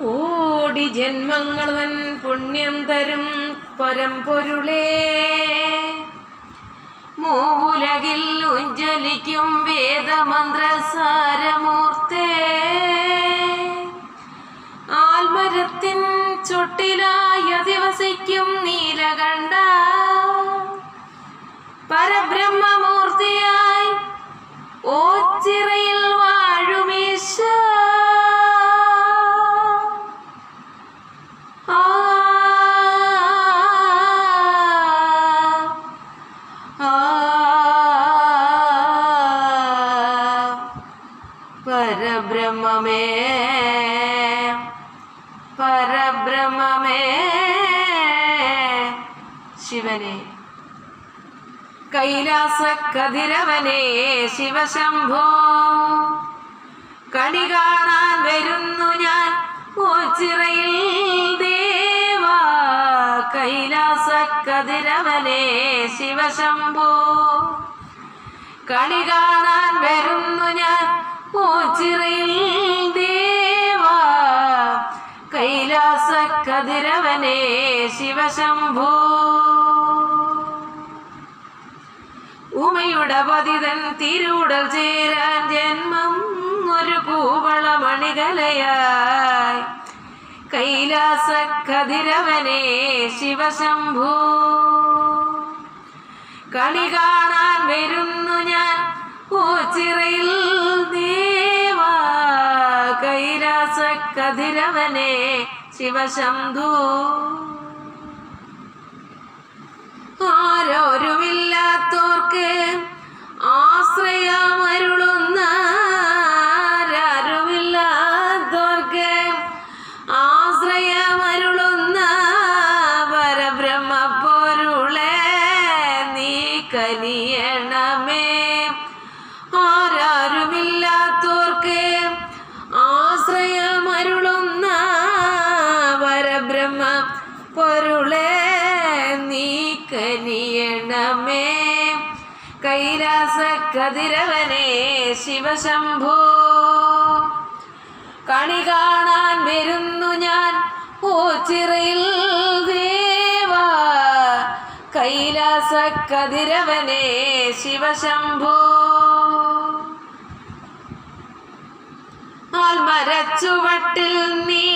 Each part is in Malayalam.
കോടി ജന്മങ്ങൾ തൻ പുണ്യം തരും പരമ്പൊരുളേ, മൂലകിൽ ഉജ്ജ്വലിക്കും വേദമന്ത്രസാരമൂർത്തേ, ആൽമരത്തിൻ ചൊട്ടിലായി അധിവസിക്കും നീലകണ്ഠ, പരബ്രഹ്മമൂർത്തിയായി ഓച്ചിറയിൽ വാഴുമീശ. പരബ്രഹ്മമേ പരബ്രഹ്മമേ ശിവനെ, കൈലാസ കതിരവനെ ശിവശംഭോ, കണി കാണാൻ വരുന്നു ഞാൻ ഓച്ചിറയിൽ ദേവാ. കൈലാസ കതിരവനെ ശിവശംഭോ, കണി കാണാൻ വരുന്നു ഞാൻ ഓച്ചിറയിൽ ദേവാ. കൈലാസ കതിരവനെ ശിവശംഭോ, ഉമയുടെ പതിതൻ തിരുടൽ ചേരാൻ ജന്മം ഒരു കൂവളമണികലയായി. കൈലാസ കതിരവനെ ശിവശംഭോ, കണി കാണാൻ വരുന്നു ഞാൻ ഓച്ചിറയിൽ ദേവാ. കൈലാസ കതിരവനെ ശിവശംഭോ, ആരോരുമില്ലാത്തോർക്ക് ആശ്രയമരുളുന്ന, ആരുമില്ലാത്തോർക്ക് ആശ്രയമരുളുന്ന പരബ്രഹ്മ പൊരുളെ നീ കനിയണമേ. ആരാരുമില്ലാത്തോർക്ക് ആശ്രയമരുളുന്ന പരബ്രഹ്മ പൊരുളെ നീ കനിയണമേ. കൈലാസ കതിരവനെ ശിവശംഭോ, കണി കാണാൻ വരുന്നു ഞാൻ ഓച്ചിറയിൽ ദേവാ. കൈലാസ കതിരവനെ ശിവശംഭോ, ആൽമരച്ചുവട്ടിൽ നീ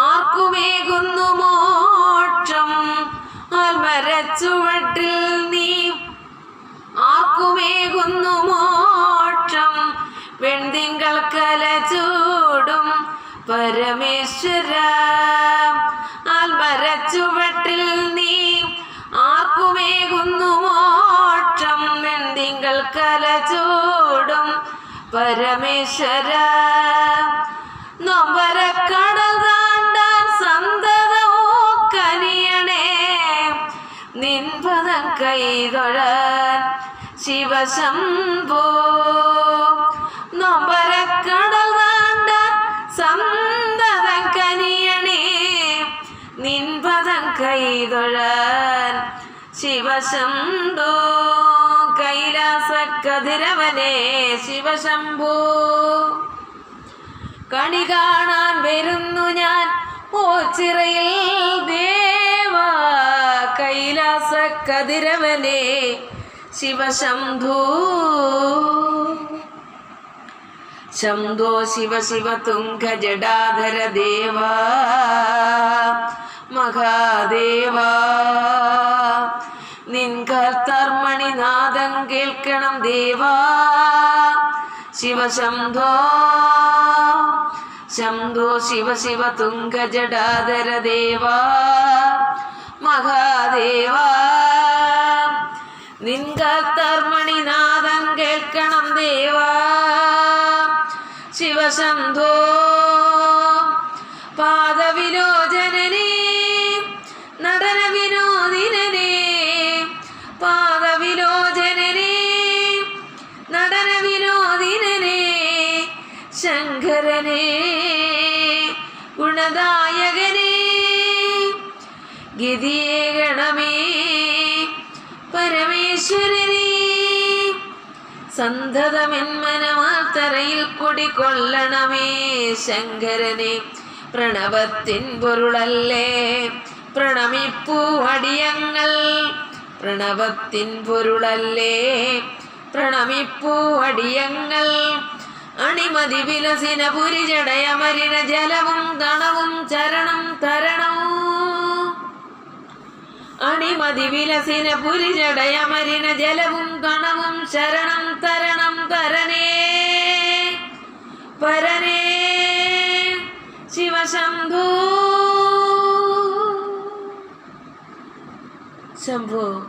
ആർക്കുമേകുന്നു മോക്ഷം. ആൽമരച്ചുവട്ടിൽ നീ ആർക്കുമേകുന്നു മോക്ഷം. വെൺതിങ്കൾ കല ചൂടും പരമേശ്വര. ആൽമരച്ചുവട്ടിൽ നീ ആർക്കുമേകുന്നു മോക്ഷം. വെൺതിങ്കൾ കല ചൂടും പരമേശ്വര. നൊമ്പരക്കടൽ താണ്ടാൻ സന്തതമോ കനിയണേ. നിൻപദം കൈതൊഴാൻ ശിവശംഭോ, നൊമ്പരക്കടൽ താണ്ടാൻ സന്തതം കനിയണേ. നിൻപദം കൈതൊഴാൻ ശിവശംഭോ. കൈലാസ കതിരവനെ ശിവശംഭോ, കണി കാണാൻ വരുന്നു ഞാൻ ഓച്ചിറയിൽ ദേവാ. കൈലാസ കതിരവനെ ശിവശംഭോ. ശംഭോ ശിവ ശിവ തുംഗ ജടാധര ദേവാ മഹാദേവാ. നിൻ കർത്തർമണിനാദം കേൾക്കണം ദേവാ. ശിവശംഭോ ശംഭോ ശിവ ശിവ തുംഗ ജടാധര ദേവാ മഹാദേവാ. നിൻ കർത്തർമണിനാദം കേൾക്കണം ദേവാ. ശിവശംഭോ പാദവിലോചനനേ നടന വിനോദിനനേ. പാദവിലോചനനേ നടന വിനോദിനനേ. ശങ്കരനേ ഗുണദായകനേ. ഗതിയേ ഗണമേ പരമേശ്വരനേ. സന്തതമെന്മനമാത്തറയിൽ കുടികൊള്ളണമേ ശങ്കരനെ. പ്രണവത്തിൻ പൊരുളല്ലേ പ്രണമിപ്പൂ അടിയങ്ങൾ. പ്രണവത്തിൻ പൊരുളല്ലേ പ്രണമിപ്പൂ അടിയങ്ങൾ. അണിമതി വിലസിന പുരിജടയമരിന ജലവും തണവും ചരണം തരണം. അണിമതി വിലസിന പുരിജടയമരിന ജലവും തണവും ശരണം തരണം തരണേ പരനേ ശിവശംഭോ. ശംഭോ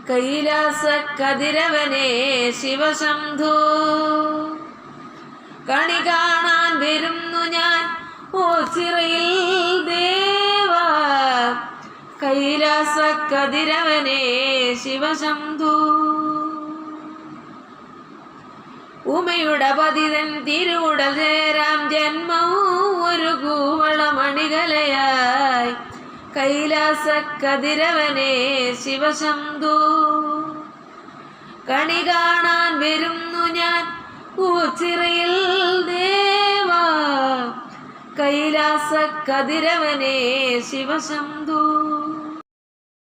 കൈലാസ കതിരവനേ ശിവശംഭോ. കണി കാണാൻ വരുന്നു ഞാൻ ഓച്ചിറയിൽ ദേവ. കൈലാസ കതിരവനേ ശിവശംഭോ. ഉമയുടെ പതിതൻ തിരുവുടൽ ചേരാം ജന്മവും ഒരു കൂവളമണികലയായി. കൈലാസ കതിരവനേ ശിവശംഭോ. കണി കാണാൻ വരുന്നു ഞാൻ ഓച്ചിറയിൽ ദേവ. കൈലാസ കതിരവനേ ശിവശംഭോ.